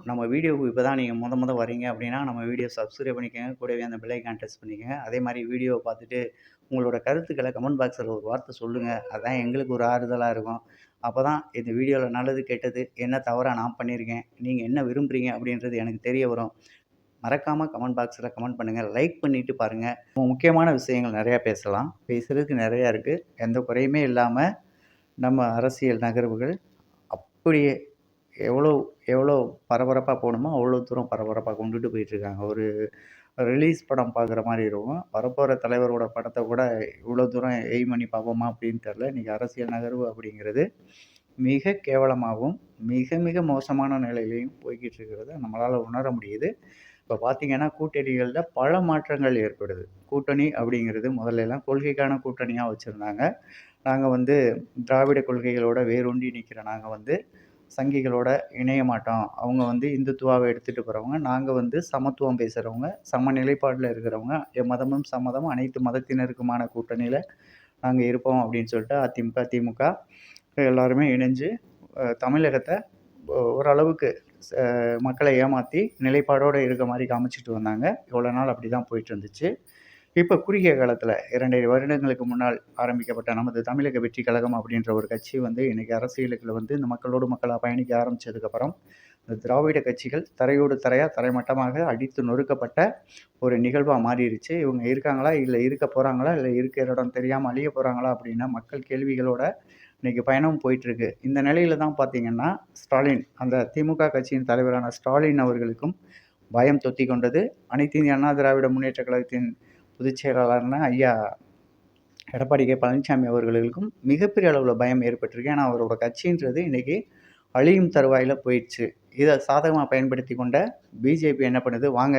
நம்ம வீடியோவுக்கு இப்போ தான் நீங்க மொத வரீங்க அப்படின்னா, நம்ம வீடியோ சப்ஸ்கிரைப் பண்ணிக்கங்க. கூடவே அந்த பெல் ஐகான் டச் பண்ணிக்கங்க. அதே மாரி வீடியோவ பார்த்துட்டு உங்களோட கருத்துக்கள கமெண்ட் பாக்ஸ்ல ஒரு வார்த்தை சொல்லுங்க. அதான் எங்களுக்கு ஒரு ஆறுதலா இருக்கும். அப்பதான் இந்த வீடியோல நல்லது, கெட்டது என்ன தவறா நான் பண்ணியிருக்கேன், நீங்க என்ன விரும்புறீங்க அப்படின்றது எனக்கு தெரிய வரும். மறக்காம கமெண்ட் பாக்ஸ்ல கமெண்ட் பண்ணுங்க. லைக் பண்ணிட்டு பாருங்க. முக்கியமான விஷயங்கள் நெறையா பேசலாம். பேசுறதுக்கு நெறையா இருக்கு. எந்த குறையுமே இல்லாம நம்ம அரசியல் நகர்வுகள் அப்படியே எவ்வளோ எவ்வளோ பரபரப்பா போணுமோ, அவ்வளோ தூரம் பரபரப்பா கொண்டுட்டு போயிட்டுருக்காங்க. ஒரு ரிலீஸ் படம் பார்க்குற மாரி இருக்கும். வரப்போற தலைவரோட படத்த கூட இவ்வளோ தூரம் எய்ம் பண்ணி பார்ப்போமா அப்படின்னு தெரியல. இன்னைக்கு அரசியல் நகர்வு அப்படிங்கிறது மிக கேவலமாகவும், மிக மிக மோசமான நிலையிலயும் போய்க்கிட்டு இருக்கிறத நம்மளால உணர முடியுது. இப்ப பார்த்தீங்கன்னா, கூட்டணிகள்ல பல மாற்றங்கள் ஏற்படுது. கூட்டணி அப்படிங்கிறது முதல்லலாம் கொள்கைக்கான கூட்டணியா வச்சிருந்தாங்க. நாங்க வந்து திராவிட கொள்கைகளோட வேரூன்றி நிக்கிற நாங்க வந்து சங்கிகளோட இணைய மாட்டோம். அவங்க வந்து இந்துத்துவாவ எடுத்துட்டு போறவங்க. நாங்க வந்து சமத்துவம் பேசுறவங்க, சம நிலைப்பாடுல இருக்கிறவங்க. எம்மதமும் சம்மதம் அனைத்து மதத்தினருக்குமான கூட்டணியில நாங்க இருப்போம் அப்படின்னு சொல்லிட்டு அதிமுக, திமுக எல்லாருமே இணைஞ்சு தமிழகத்த ஓரளவுக்கு ச மக்களை ஏமாத்தி நிலைப்பாடோட இருக்க மாரி காமிச்சுட்டு வந்தாங்க. இவ்வளோ நாள் அப்படிதான் போயிட்டு இருந்துச்சு. இப்ப குறுகிய காலத்துல 2 1/2 வருடங்களுக்கு முன்னால் ஆரம்பிக்கப்பட்ட நமது தமிழக வெற்றி கழகம் அப்படின்ற ஒரு கட்சி வந்து இன்னைக்கு அரசியலுக்குள்ள வந்து இந்த மக்களோடு மக்களா பயணிக்க ஆரம்பிச்சதுக்கப்புறம், இந்த திராவிட கட்சிகள் தரையோடு தரையா, தரைமட்டமாக அடித்து நொறுக்கப்பட்ட ஒரு நிகழ்வா மாறிருச்சு. இவங்க இருக்காங்களா? இல்ல இருக்க போறாங்களா? இல்ல இருக்கிற இடம் தெரியாம அழிய போறாங்களா? அப்படின்னா மக்கள் கேள்விகளோட இன்னைக்கு பயணம் போயிட்டுருக்கு. இந்த நிலையில தான் பார்த்தீங்கன்னா, ஸ்டாலின் அந்த திமுக கட்சியின் தலைவரான ஸ்டாலின் அவர்களுக்கும் பயம் தொத்திக் கொண்டது. அனைத்து இந்திய அண்ணா திராவிட முன்னேற்றக் கழகத்தின் பொதுச் செயலாளரான ஐயா எடப்பாடி கே. பழனிசாமி அவர்களுக்கும் மிகப்பெரிய அளவுல பயம் ஏற்பட்டிருக்கு. ஏன்னா, அவரோட கட்சின்றது இன்னைக்கு அழியும் தருவாயில போயிடுச்சு. இத சாதகமா பயன்படுத்திக் கொண்ட பிஜேபி என்ன பண்ணுது, வாங்க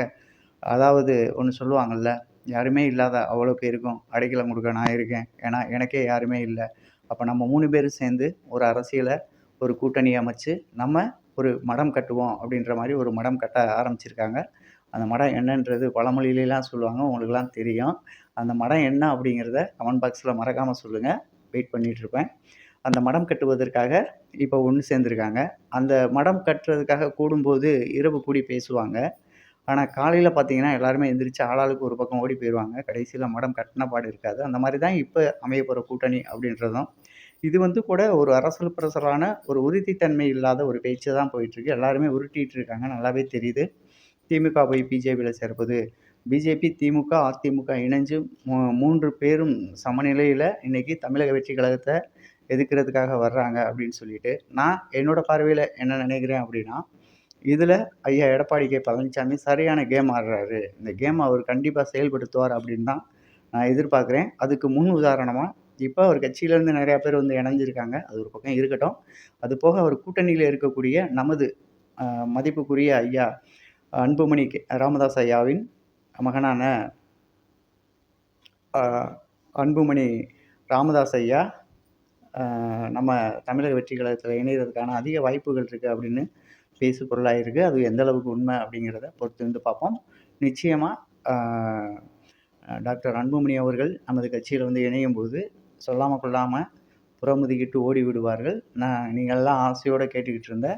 அதாவது ஒண்ணு சொல்லுவாங்கல்ல, யாருமே இல்லாத அவ்வளோ பேருக்கும் அடைக்கலம் குடுக்க நான் இருக்கேன். ஏன்னா, எனக்கே யாருமே இல்ல. அப்ப நம்ம 3 பேரும் சேர்ந்து ஒரு அரசியல ஒரு கூட்டணி அமைச்சு, நம்ம ஒரு மடம் கட்டுவோம் அப்படின்ற மாரி ஒரு மடம் கட்ட ஆரம்பிச்சிருக்காங்க. அந்த மடம் என்னன்றது பழமொழியிலலாம் சொல்லுவாங்க. உங்களுக்கெல்லாம் தெரியும். அந்த மடம் என்ன அப்படிங்கிறத கமெண்ட் பாக்ஸ்ல மறக்காம சொல்லுங்க. வெயிட் பண்ணிட்டு இருப்பேன். அந்த மடம் கட்டுவதற்காக இப்ப ஒண்ணு சேர்ந்திருக்காங்க. அந்த மடம் கட்டுறதுக்காக கூடும்போது இரவு கூடி பேசுவாங்க. ஆனா காலையில பார்த்தீங்கன்னா, எல்லாருமே எந்திரிச்சு ஆளாளுக்கு ஒரு பக்கம் ஓடி போயிருவாங்க. கடைசியில மடம் கட்டுன பாடு இருக்காது. அந்த மாரி தான் இப்ப அமையப்போற கூட்டணி அப்படின்றதும். இது வந்து கூட ஒரு அரசல் புரசலான ஒரு உறுதித்தன்மை இல்லாத ஒரு பேச்சு தான் போயிட்டுருக்கு. எல்லாருமே உருட்டிட்டு இருக்காங்க. நல்லாவே தெரியுது. திமுக போய் பிஜேபியில சேர்ப்பது. பிஜேபி, திமுக, அதிமுக இணைஞ்சு 3 பேரும் சமநிலையில இன்னைக்கு தமிழக வெற்றி கழகத்த எதிர்க்கிறதுக்காக வர்றாங்க அப்படின்னு சொல்லிட்டு, நான் என்னோட பார்வையில என்ன நினைக்கிறேன் அப்படின்னா, இதுல ஐயா எடப்பாடி கே. பழனிசாமி சரியான கேம் ஆடுறாரு. இந்த கேம் அவர் கண்டிப்பா செயல்படுத்துவார் அப்படின்னு தான் நான் எதிர்பார்க்கிறேன். அதுக்கு முன் உதாரணமா, இப்ப அவர் கட்சியிலேருந்து நெறைய பேர் வந்து இணைஞ்சிருக்காங்க. அது ஒரு பக்கம் இருக்கட்டும். அது போக அவர் கூட்டணியில இருக்கக்கூடிய நமது அ மதிப்புக்குரிய ஐயா அன்புமணி ராமதாஸ் ஐயாவின் மகனான அ அன்புமணி ராமதாஸ் ஐயா நம்ம தமிழக வெற்றி கழகத்தில இணையறதுக்கான அதிக வாய்ப்புகள் இருக்கு அப்படின்னு பேசு பொருளாயிருக்கு. அது எந்த அளவுக்கு உண்மை அப்படிங்கிறத பொறுத்திருந்து பார்ப்போம். நிச்சயமா அ டாக்டர் அன்புமணி அவர்கள் நமது கட்சியில வந்து இணையும்போது சொல்லாம கொள்ளாம புறமுதுகிட்டு ஓடி விடுவார்கள். நீங்கள்லாம் ஆசையோட கேட்டுக்கிட்டு இருந்த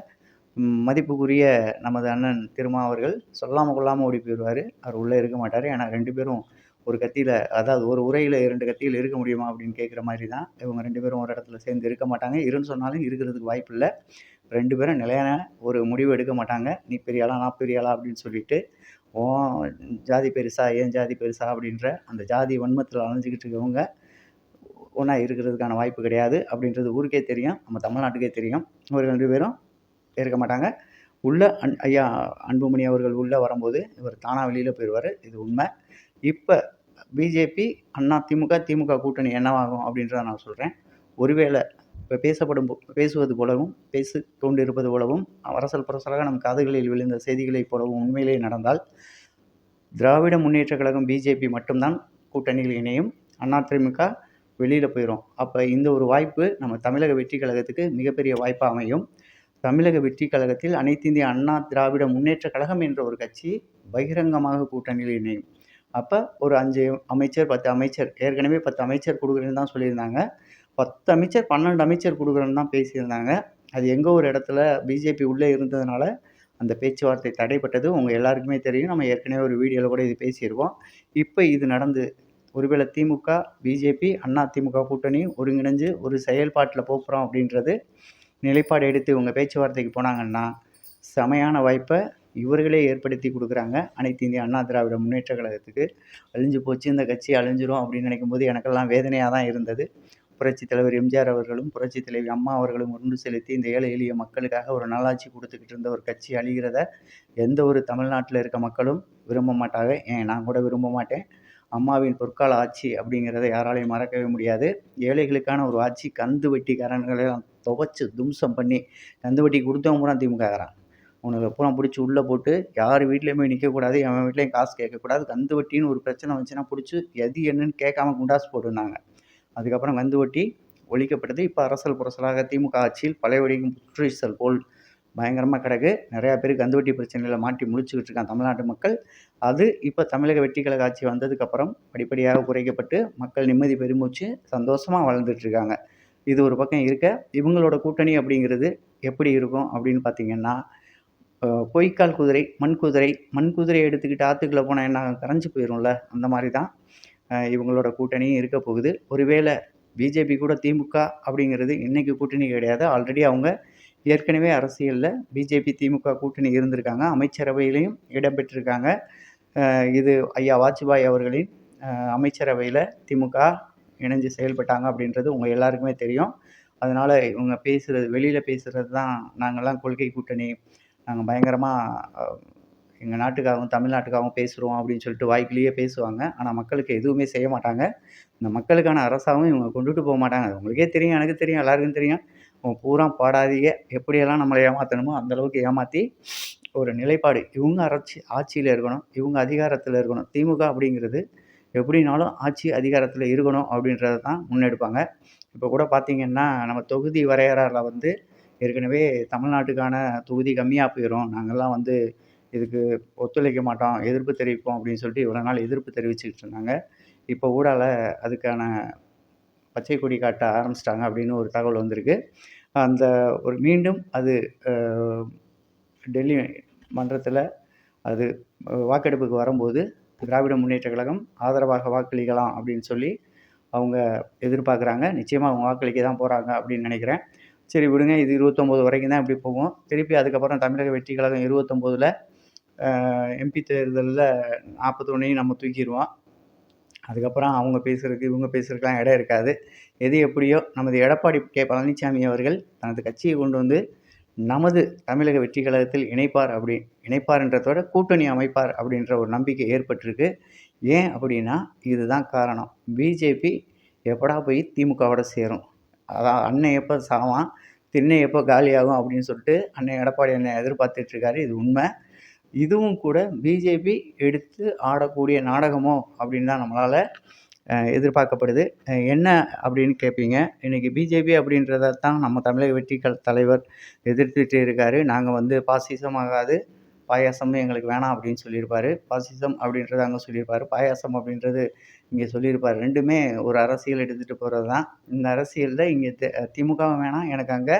மதிப்புக்குரிய நமது அண்ணன் திருமா அவர்கள் சொல்லாம கொள்ளாம ஓடி போயிருவாரு. அவர் உள்ள இருக்க மாட்டாரு. ஏன்னா 2 பேரும் ஒரு கத்தியில அதாவது ஒரு உரையில 2 கத்திகள் இருக்க முடியுமா அப்படின்னு கேட்கிற மாரி தான். இவங்க 2 பேரும் ஒரு இடத்துல சேர்ந்து இருக்க மாட்டாங்க. இருன்னு சொன்னாலும் இருக்கிறதுக்கு வாய்ப்பில்ல. 2 பேரும் நிலையான ஒரு முடிவு எடுக்க மாட்டாங்க. நீ பெரிய ஆளா, நான் பெரிய ஆளா அப்படின்னு சொல்லிட்டு, உன் ஜாதி பெருசா, என் ஜாதி பெருசா அப்படின்ற அந்த ஜாதி வன்மத்தில அலைஞ்சுகிட்டு இருக்கவங்க ஒண்ணா இருக்கிறதுக்கான வாய்ப்பு கிடையாது. அப்படின்றது ஊருக்கே தெரியும். நம்ம தமிழ்நாட்டுக்கே தெரியும். இவங்க 2 பேரும் இருக்க மாட்டாங்க. உள்ள ஐயா அன்புமணி அவர்கள் உள்ள வரும்போது, இவர் தானா வெளியில போயிருவாரு. இது உண்ம. இப்ப பிஜேபி, அண்ணா திமுக, திமுக கூட்டணி என்னவாகும் அப்படின்றத நான் சொல்றேன். ஒருவேள இப்ப பேசுவது போலவும், பேசிக் கொண்டிருப்பது போலவும், அரசல் புரசலாக நம் காதுகளில் விழுந்த செய்திகளைப் போலவும் உண்மையிலேயே நடந்தால், திராவிட முன்னேற்றக் கழகம் பிஜேபி மட்டும் தான் கூட்டணியில் இணையும். அதிமுக வெளியில போயிரும். அப்ப இந்த ஒரு வாய்ப்பு நம்ம தமிழக வெற்றி கழகத்துக்கு மிகப்பெரிய வாய்ப்பா அமையும். தமிழக வெற்றி கழகத்தில் அனைத்து இந்திய அண்ணா திராவிட முன்னேற்றக் கழகம் என்ற ஒரு கட்சி பகிரங்கமாக கூட்டணியில் இணையும். அப்ப ஒரு 5 அமைச்சர், 10 அமைச்சர் ஏற்கனவே 10 அமைச்சர் குடுக்குறேன்னு தான் சொல்லியிருந்தாங்க. 10 அமைச்சர், 12 அமைச்சர் குடுக்குறேன்னு தான் பேசியிருந்தாங்க. அது எங்கோ ஒரு இடத்துல பிஜேபி உள்ளே இருந்ததுனால, அந்த பேச்சுவார்த்தை தடைப்பட்டது உங்கள் எல்லாருக்குமே தெரியும். நம்ம ஏற்கனவே ஒரு வீடியோவில் கூட இது பேசியிருக்கோம். இப்போ இது நடந்து ஒருவேளை திமுக, பிஜேபி, அதிமுக கூட்டணி ஒருங்கிணைஞ்சு ஒரு செயல்பாட்டில் போகிறோம் அப்படின்றது நிலைப்பாடு எடுத்து இவங்க பேச்சுவார்த்தைக்கு போனாங்கன்னா, செமையான வாய்ப்பை இவர்களே ஏற்படுத்தி கொடுக்குறாங்க. அனைத்து இந்திய அண்ணா திராவிட முன்னேற்ற கழகத்துக்கு. அழிஞ்சு போச்சு இந்த கட்சி அழிஞ்சிரும் அப்படின்னு நினைக்கும்போது எனக்கெல்லாம் வேதனையாக தான் இருந்தது. புரட்சித் தலைவர் எம்ஜிஆர் அவர்களும், புரட்சித் தலைவி அம்மா அவர்களும் ஒன்று செலுத்தி இந்த ஏழை எளிய மக்களுக்காக ஒரு நல்லாட்சி கொடுத்துக்கிட்டு இருந்த ஒரு கட்சி அழிகிறத எந்த ஒரு தமிழ்நாட்டில் இருக்க மக்களும் விரும்ப மாட்டாங்க. நான் கூட விரும்ப மாட்டேன். அம்மாவின் பொற்கால ஆட்சி அப்படிங்கிறத யாராலையும் மறக்கவே முடியாது. ஏழைகளுக்கான ஒரு ஆட்சி. கந்து வட்டிக்காரன்களெல்லாம் துவைச்சு தும்சம் பண்ணி, கந்து வட்டி கொடுத்தவன் பூரா திமுககாரன். அவனுங்களை பூரா பிடிச்சி உள்ளே போட்டு யார் வீட்லேயுமே நிற்கக்கூடாது, எவன் வீட்லேயும் காசு கேட்கக்கூடாது. கந்து வட்டின்னு ஒரு பிரச்சனை வந்துச்சுன்னா பிடிச்சி எது என்னன்னு கேட்காம குண்டாசு போட்டுருந்தாங்க. அதுக்கப்புறம் கந்து வட்டி ஒழிக்கப்பட்டது. இப்போ அரசல் புரசலாக திமுக ஆட்சியில் பழையபடிக்கும் புற்றீசல் போல் பயங்கரமாக கிடக்கு. நிறையா பேர் கந்து வட்டி பிரச்சனையில் மாட்டி முழிச்சுக்கிட்டு இருக்காங்க தமிழ்நாட்டு மக்கள். அது இப்போ தமிழக வெற்றி கழக ஆட்சி வந்ததுக்கப்புறம் படிப்படியாக குறைக்கப்பட்டு மக்கள் நிம்மதி பெருமூச்சு சந்தோஷமாக வாழ்ந்துட்டுருக்காங்க. இது ஒரு பக்கம் இருக்க, இவங்களோட கூட்டணி அப்படிங்கிறது எப்படி இருக்கும் அப்படின்னு பார்த்தீங்கன்னா, பொய்க்கால் குதிரை, மண் குதிரை எடுத்துக்கிட்டு ஆற்றுக்குள்ளே போனால் என்ன கரைஞ்சி போயிடும்ல, அந்த மாதிரி தான் இவங்களோட கூட்டணியும் இருக்க போகுது. ஒருவேளை பிஜேபி கூட திமுக அப்படிங்கிறது இன்றைக்கி கூட்டணி கிடையாது. ஆல்ரெடி அவங்க ஏற்கனவே அரசியலில் பிஜேபி, திமுக கூட்டணி இருந்திருக்காங்க. அமைச்சரவையிலையும் இடம்பெற்றிருக்காங்க. இது ஐயா வாஜ்பாய் அவர்களின் அமைச்சரவையில் திமுக இணைஞ்சு செயல்பட்டாங்க அப்படின்றது உங்கள் எல்லாருக்குமே தெரியும். அதனால் இவங்க பேசுகிறது வெளியில் பேசுகிறது தான் நாங்கள்லாம் கொள்கை கூட்டணி, நாங்கள் பயங்கரமாக எங்கள் நாட்டுக்காகவும் தமிழ்நாட்டுக்காகவும் பேசுகிறோம் அப்படின்னு சொல்லிட்டு வாய்க்குள்ளேயே பேசுவாங்க. ஆனால் மக்களுக்கு எதுவுமே செய்ய மாட்டாங்க. இந்த மக்களுக்கான அரசாகவும் இவங்க கொண்டுட்டு போக மாட்டாங்க. அது உங்களுக்கே தெரியும், எனக்கு தெரியும், எல்லாருக்கும் தெரியும். அவங்க பூரா பாடாதீங்க, எப்படியெல்லாம் நம்மளை ஏமாற்றணுமோ அந்தளவுக்கு ஏமாற்றி ஒரு நிலைப்பாடு. இவங்க ஆட்சியில் இருக்கணும், இவங்க அதிகாரத்தில் இருக்கணும். திமுக அப்படிங்கிறது எப்படினாலும் ஆட்சி அதிகாரத்தில் இருக்கணும் அப்படின்றத தான் முன்னெடுப்பாங்க. இப்போ கூட பார்த்திங்கன்னா, நம்ம தொகுதி வரையறையில் வந்து ஏற்கனவே தமிழ்நாட்டுக்கான தொகுதி கம்மியாக போயிடும், நாங்கள்லாம் வந்து இதுக்கு ஒத்துழைக்க மாட்டோம், எதிர்ப்பு தெரிவிப்போம் அப்படின்னு சொல்லிட்டு இவ்வளோ நாள் எதிர்ப்பு தெரிவிச்சுக்கிட்டு இருந்தாங்க. இப்போ ஊடால அதுக்கான பச்சை கொடி காட்ட ஆரம்பிச்சிட்டாங்க அப்படின்னு ஒரு தகவல் வந்திருக்கு. அந்த ஒரு மீண்டும் அது டெல்லி மன்றத்தில் அது வாக்கெடுப்புக்கு வரும்போது திராவிட முன்னேற்ற கழகம் ஆதரவாக வாக்களிக்கலாம் அப்படின்னு சொல்லி அவங்க எதிர்பார்க்குறாங்க. நிச்சயமாக அவங்க வாக்களிக்க தான் போகிறாங்க அப்படின்னு நினைக்கிறேன். சரி விடுங்க, இது 29 வரைக்கும் தான் இப்படி போகும். திருப்பி அதுக்கப்புறம் தமிழக வெற்றி கழகம் 29ல் எம்பி தேர்தலில் 41 நம்ம தூக்கிடுவோம். அதுக்கப்புறம் அவங்க பேசுகிறதுக்கு இவங்க பேசுகிறதுக்கெலாம் இடம் இருக்காது. எது எப்படியோ நமது எடப்பாடி கே பழனிசாமி அவர்கள் தனது கட்சியை கொண்டு வந்து நமது தமிழக வெற்றி கழகத்தில் இணைப்பார்ன்றத விட கூட்டணி அமைப்பார் அப்படின்ற ஒரு நம்பிக்கை ஏற்பட்டிருக்கு. ஏன் அப்படின்னா இதுதான் காரணம். பிஜேபி எப்படா போய் திமுகவோட சேரும், அதான் அண்ணன் எப்போ சாவான், திண்ணை எப்போ காலியாகும் அப்படின்னு சொல்லிட்டு அண்ணன் எடப்பாடி அண்ணன் எதிர்பார்த்துட்ருக்காரு. இது உண்மை. இதுவும் கூட பிஜேபி எடுத்து ஆடக்கூடிய நாடகமோ அப்படின்னு தான் நம்மளால் எதிர்பார்க்கப்படுது. என்ன அப்படின்னு கேட்பீங்க. இன்றைக்கி பிஜேபி அப்படின்றத தான் நம்ம தமிழக வெற்றி தலைவர் எதிர்த்துட்டு இருக்கார். நாங்கள் வந்து பாசிசம் ஆகாது, பாயாசமும் எங்களுக்கு வேணாம் அப்படின்னு சொல்லியிருப்பார். பாசிசம் அப்படின்றத அங்கே சொல்லியிருப்பார், பாயாசம் அப்படின்றது இங்கே சொல்லியிருப்பார். ரெண்டுமே ஒரு அரசியல் எடுத்துகிட்டு போகிறது தான். இந்த அரசியலில் இங்கே திமுகவும் வேணாம், எனக்கு அங்கே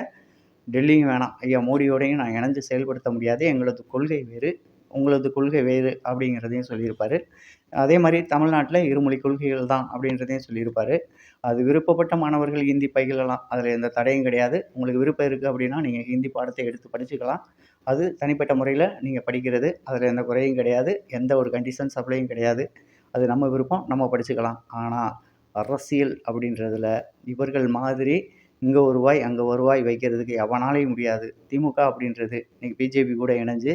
டெல்லியும் வேணாம், ஐயா மோடியோடையும் நான் இணைஞ்சு செயல்படுத்த முடியாது, எங்களது கொள்கை வேறு, உங்களது கொள்கை வேறு அப்படிங்கிறதையும் சொல்லியிருப்பார். அதே மாதிரி தமிழ்நாட்டில் இருமொழி கொள்கைகள் தான் அப்படின்றதையும் சொல்லியிருப்பார். அது விருப்பப்பட்ட மாணவர்கள் ஹிந்தி பயிலலாம், அதில் எந்த தடையும் கிடையாது. உங்களுக்கு விருப்பம் இருக்குது அப்படின்னா நீங்கள் ஹிந்தி பாடத்தை எடுத்து படிச்சுக்கலாம். அது தனிப்பட்ட முறையில் நீங்கள் படிக்கிறது, அதில் எந்த குறையும் கிடையாது, எந்த ஒரு கண்டிஷன் சப்ளையும் கிடையாது. அது நம்ம விருப்பம், நம்ம படிச்சுக்கலாம். ஆனால் அரசியல் அப்படின்றதில் இவர்கள் மாதிரி இங்கே ஒரு வாய் அங்கே ஒரு வாய் வைக்கிறதுக்கு எவனாலையும் முடியாது. திமுக அப்படின்றது இன்றைக்கி பிஜேபி கூட இணைஞ்சு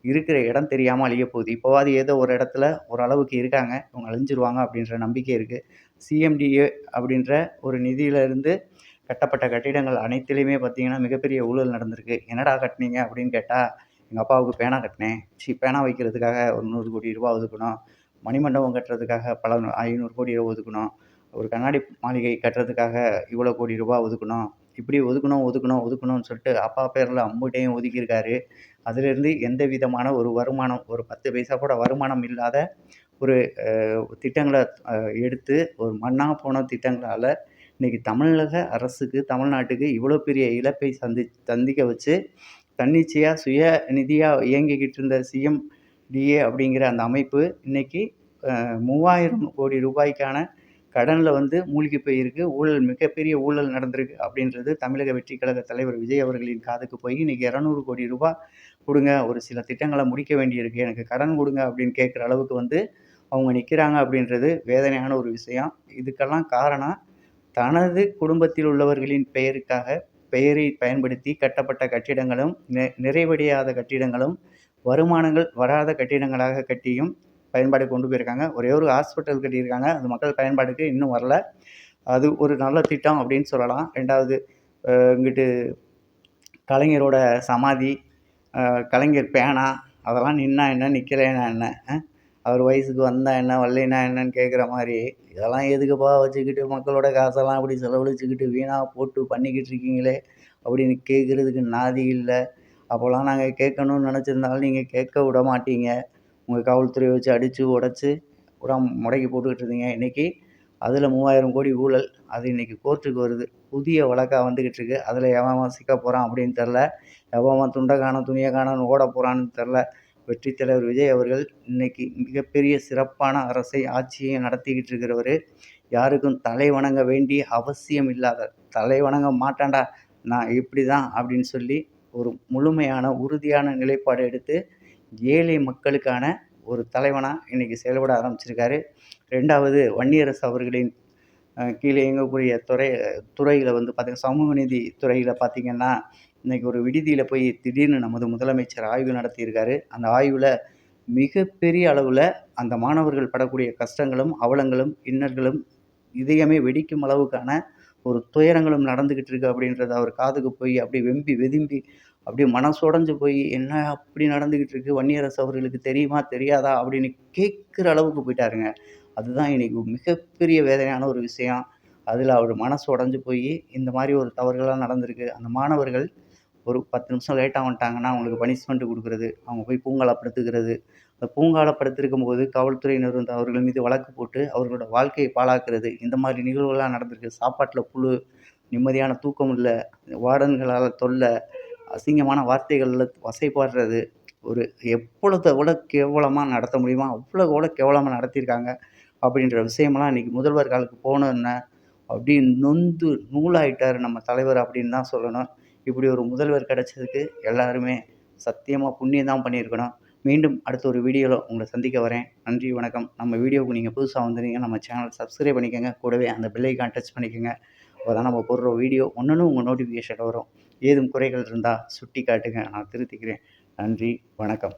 இருக்கிற இடம் தெரியாமல் அழிய போகுது. இப்போவாது ஏதோ ஒரு இடத்துல ஓரளவுக்கு இருக்காங்க, இவங்க அழிஞ்சிருவாங்க அப்படின்ற நம்பிக்கை இருக்குது. சிஎம்டிஏ அப்படின்ற ஒரு நிதியிலேருந்து கட்டப்பட்ட கட்டிடங்கள் அனைத்துலேயுமே பார்த்திங்கன்னா மிகப்பெரிய ஊழல் நடந்திருக்கு. என்னடா கட்டினீங்க அப்படின்னு கேட்டால், எங்கள் அப்பாவுக்கு பேனா கட்டினேன், பேனா வைக்கிறதுக்காக ஒரு 100 கோடி ரூபா ஒதுக்கணும், மணிமண்டபம் கட்டுறதுக்காக பல 500 கோடி ரூபா ஒதுக்கணும், ஒரு கண்ணாடி மாளிகை கட்டுறதுக்காக இவ்வளோ கோடி ரூபா ஒதுக்கணும், இப்படி ஒதுக்கணும்னு சொல்லிட்டு அப்பா பேரில் அம்புட்டையும் ஒதுக்கியிருக்காரு. அதிலிருந்து எந்த விதமான ஒரு வருமானம், ஒரு 10 பைசா கூட வருமானம் இல்லாத ஒரு திட்டங்களை எடுத்து ஒரு மண்ணாக போன திட்டங்களால் இன்றைக்கி தமிழக அரசுக்கு, தமிழ்நாட்டுக்கு இவ்வளோ பெரிய இழப்பை சந்திக்க வச்சு தன்னிச்சையா சுய நிதியா இயங்கிக்கிட்டு இருந்த சிஎம்டிஏ அப்படிங்கிற அந்த அமைப்பு இன்னைக்கு 3000 கோடி ரூபாய்க்கான கடன்ல வந்து மூழ்கி போயிருக்கு. மிகப்பெரிய ஊழல் நடந்திருக்கு அப்படின்றது தமிழக வெற்றி கழக தலைவர் விஜய் அவர்களின் காதுக்கு போய் இன்னைக்கு 200 கோடி ரூபாய் குடுங்க. ஒரு சில திட்டங்கள முடிக்க வேண்டியிருக்கு. எனக்கு கடன் குடுங்க அப்படின்னு கேட்கிற அளவுக்கு வந்து அவங்க நிக்கிறாங்க அப்படின்றது வேதனையான ஒரு விஷயம். இதுக்கெல்லாம் காரணம் தனது குடும்பத்தில் உள்ளவர்களின் பெயரை பயன்படுத்தி கட்டப்பட்ட கட்டிடங்களும், நிறைவடையாத கட்டிடங்களும், வருமானங்கள் வராத கட்டிடங்களாக கட்டியும் பயன்பாடு கொண்டு போயிருக்காங்க. ஒரே ஒரு ஹாஸ்பிட்டல் கட்டியிருக்காங்க. அது மக்கள் பயன்பாட்டுக்கு இன்னும் வரல. அது ஒரு நல்ல திட்டம் அப்படின்னு சொல்லலாம். 2வது இங்கிட்டு கலைஞரோட சமாதி, கலைஞர் பேனா அதெல்லாம் நின்னா என்ன, நிக்கலைன்னா என்ன? அவர் வயசுக்கு வந்தா என்ன, வரலைன்னா என்னன்னு கேட்குற மாரி, இதெல்லாம் எதுக்குப்பா வச்சுக்கிட்டு மக்களோட காசெல்லாம் அப்படி செலவழிச்சுக்கிட்டு வீணா போட்டு பண்ணிக்கிட்டு இருக்கீங்களே அப்படின்னு கேட்குறதுக்கு நாதி இல்ல. அப்போலாம் நாங்க கேட்கணும்னு நெனச்சிருந்தாலும் நீங்க கேட்க விட மாட்டீங்க. உங்க காவல்துறைய வச்சு அடிச்சு, உடைச்சு முடக்கி போட்டுக்கிட்டு இருந்தீங்க. இன்னைக்கு அதில 3000 கோடி ஊழல். அது இன்னைக்கு கோர்ட்டுக்கு வருது. புதிய வழக்கா வந்துகிட்டு இருக்கு. அதில எவன் சிக்க போறான் அப்படின்னு தெரியல. எவன் துண்ட காணோம், துணிய காணோம்னு ஓட போறான்னு தெரியல. வெற்றி தலைவர் விஜய் அவர்கள் இன்னைக்கு மிகப்பெரிய சிறப்பான ஆட்சியை நடத்திக்கிட்டு இருக்கிறவரு. யாருக்கும் தலை வணங்க வேண்டிய அவசியம் இல்லாத, தலை வணங்க மாட்டேன்டா நான் இப்படிதான் அப்படின்னு சொல்லி ஒரு முழுமையான, உறுதியான நிலைப்பாடு எடுத்து ஏழை மக்களுக்கான ஒரு தலைவனா இன்னைக்கு செயல்பட ஆரம்பிச்சிருக்காரு. 2வது வன்னியரசு அவர்களின் கீழே இயங்கக்கூடிய துறையில வந்து பார்த்தீங்கன்னா, சமூக நீதி துறையில பார்த்தீங்கன்னா, இன்னைக்கு ஒரு விடுதியில போய் திடீர்னு நமது முதலமைச்சர் ஆய்வு நடத்தியிருக்காரு. அந்த ஆய்வுல மிகப்பெரிய அளவுல அந்த மாணவர்கள் படக்கூடிய கஷ்டங்களும், அவலங்களும், இன்னல்களும் இதயமே வெடிக்கும் அளவுக்கான ஒரு துயரங்களும் நடந்துகிட்டு இருக்கு அப்படின்றது அவர் காதுக்கு போய் அப்படியே வெம்பி வெதும்பி அப்படியே மனசொடைஞ்சு போய், "என்ன அப்படி நடந்துகிட்டு இருக்கு? வன்னியரசு அவர்களுக்கு தெரியுமா? தெரியாதா?" அப்படின்னு கேட்கிற அளவுக்கு போயிட்டாருங்க. அதுதான் இன்னைக்கு மிகப்பெரிய வேதனையான ஒரு விஷயம். அதில அவர் மனசு உடைஞ்சு போயி, இந்த மாரி ஒரு தவறுகள்லாம் நடந்திருக்கு. அந்த மாணவர்கள் ஒரு 10 நிமிஷம் லேட்டா வந்துட்டாங்கன்னா, அவங்களுக்கு பனிஷ்மென்ட் குடுக்குறது, அவங்க போய் பூங்கால படுத்துக்கிறது. அந்த பூங்கால படுத்திருக்கும்போது காவல்துறையினர் வந்து அவர்கள் மீது வழக்கு போட்டு அவர்களோட வாழ்க்கைய பாழாக்குறது. இந்த மாரி நிகழ்வுகள்லாம் நடந்திருக்கு. சாப்பாட்டுல புழு, நிம்மதியான தூக்கம் இல்ல, வார்டன்களால தொல்ல, அசிங்கமான வார்த்தைகள்ல வசைபாடுறது. ஒரு எவ்வளவுக்கு எவ்வளோ கேவலமா நடத்த முடியுமோ, அவ்வளோக்கு அவ்வளோ கேவலமா நடத்தியிருக்காங்க. அப்படின்ற விஷயமெல்லாம் இன்னைக்கு முதல்வர் காலுக்கு போனோன்ன, அப்படியே நொந்து நூலாயிட்டாரு நம்ம தலைவர் அப்படின்னு தான் சொல்லணும். இப்படி ஒரு முதல்வர் கிடைச்சதுக்கு எல்லாருமே சத்தியமா புண்ணியம் தான் பண்ணியிருக்கணும். மீண்டும் அடுத்த ஒரு வீடியோல உங்கள சந்திக்க வரேன். நன்றி, வணக்கம். நம்ம வீடியோவுக்கு நீங்க புதுசா வந்திருந்தீங்கன்னா, நம்ம சேனல் சப்ஸ்கிரைப் பண்ணிக்கங்க. கூடவே அந்த பெல் ஐகான் டச் பண்ணிக்கங்க. அப்பதான் நம்ம போடுற வீடியோ ஒண்ணொண்ணும் உங்க நோட்டிஃபிகேஷன்ல வரும். ஏதும் குறைகள் இருந்தா சுட்டிக்காட்டுங்க. நான் திருத்திக்கிறேன். நன்றி, வணக்கம்.